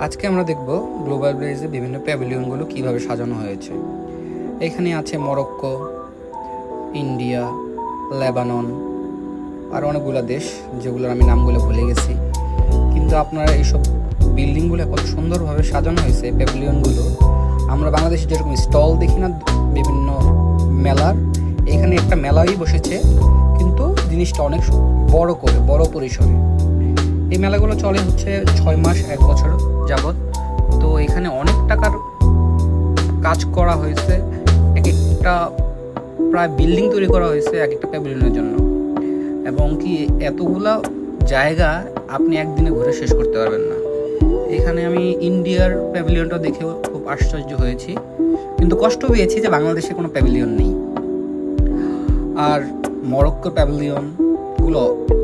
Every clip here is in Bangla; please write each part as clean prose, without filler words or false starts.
আজকে আমরা দেখব গ্লোবাল ভিলেজে বিভিন্ন প্যাভিলিয়নগুলো কিভাবে সাজানো হয়েছে। এখানে আছে মরক্কো, ইন্ডিয়া, লেবানন আর অনেকগুলো দেশ যেগুলোর আমি নামগুলো ভুলে গেছি। কিন্তু আপনারা এইসব বিল্ডিংগুলো কত সুন্দরভাবে সাজানো হয়েছে প্যাভিলিয়নগুলো। আমরা বাংলাদেশে যেরকম স্টল দেখি না বিভিন্ন মেলার, এখানে একটা মেলাই বসেছে, কিন্তু জিনিসটা অনেক বড় পরিসরে। এই মেলাগুলো চলে হচ্ছে 6 মাস 1 বছর যাবৎ। তো এখানে অনেক টাকার কাজ করা হয়েছে, এক একটা প্রায় বিল্ডিং তৈরি করা হয়েছে এক একটা প্যাভিলিয়নের জন্য, এবং কি এতগুলা জায়গা আপনি একদিনে ঘুরে শেষ করতে পারবেন না। এখানে আমি ইন্ডিয়ার প্যাভিলিয়নটা দেখেও খুব আশ্চর্য হয়েছি, কিন্তু কষ্ট পেয়েছি যে বাংলাদেশে কোনো প্যাভিলিয়ন নেই। আর মরক্কোর প্যাভিলিয়নগুলো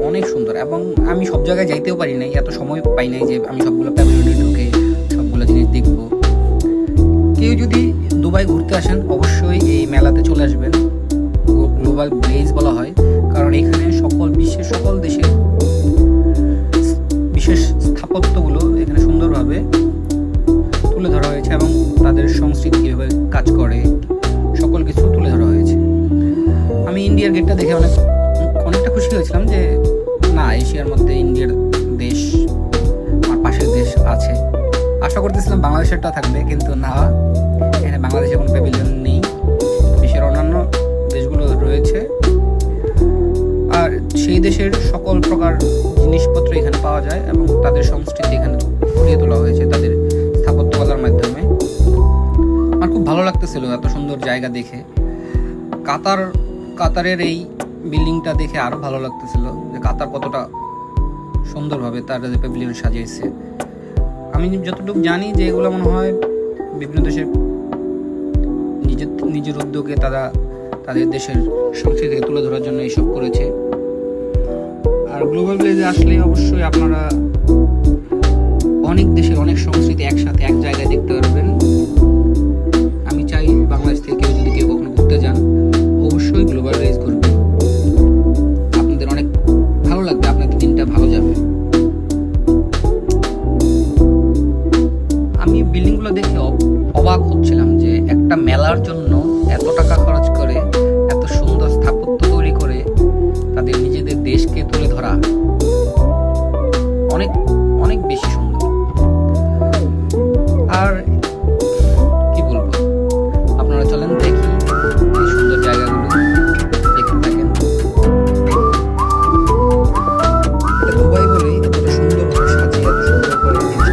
অনেক সুন্দর, এবং আমি সব জায়গায় যাইতেও পারি নাই, এত সময় পাই নাই যে আমি সবগুলো প্যাভিলিয়নে ঢুকে সবগুলো জিনিস দেখব। কেউ যদি দুবাই ঘুরতে আসেন অবশ্যই এই মেলাতে চলে আসবেন। গ্লোবাল ভিলেজ বলা হয় কারণ এখানে বিশ্বের সকল দেশের বিশেষ স্থাপত্যগুলো এখানে সুন্দরভাবে তুলে ধরা হয়েছে, এবং তাদের সংস্কৃতি কীভাবে কাজ করে সকল কিছু তুলে ধরা হয়েছে। আমি ইন্ডিয়ার গেটটা দেখে অনেকটা খুশি হয়েছিলাম যে না, এশিয়ার মধ্যে ইন্ডিয়ার দেশ, আমার পাশের দেশ আছে। আশা করতেছিলাম বাংলাদেশেরটা থাকবে, কিন্তু না, এখানে বাংলাদেশে কোনো প্যাভিলিয়ন নেই। বিশ্বের অন্যান্য দেশগুলো রয়েছে, আর সেই দেশের সকল প্রকার জিনিসপত্র এখানে পাওয়া যায়, এবং তাদের সংস্কৃতি এখানে ফুটিয়ে তোলা হয়েছে তাদের স্থাপত্যকলার মাধ্যমে। আমার খুব ভালো লাগতেছিল এত সুন্দর জায়গা দেখে। কাতারের এই বিল্ডিংটা দেখে আরও ভালো লাগতেছিল যে কাতার কতটা সুন্দরভাবে তারা যে প্যাভিলিয়ন সাজিয়েছে। আমি যতটুকু জানি যে এগুলো মনে হয় বিভিন্ন দেশের নিজের উদ্যোগে তারা তাদের দেশের সংস্কৃতিকে তুলে ধরার জন্য এইসব করেছে। আর গ্লোবাল ভিলেজে আসলে অবশ্যই আপনারা অনেক দেশের অনেক সংস্কৃতি একসাথে এক জায়গায় দেখতে পারবেন।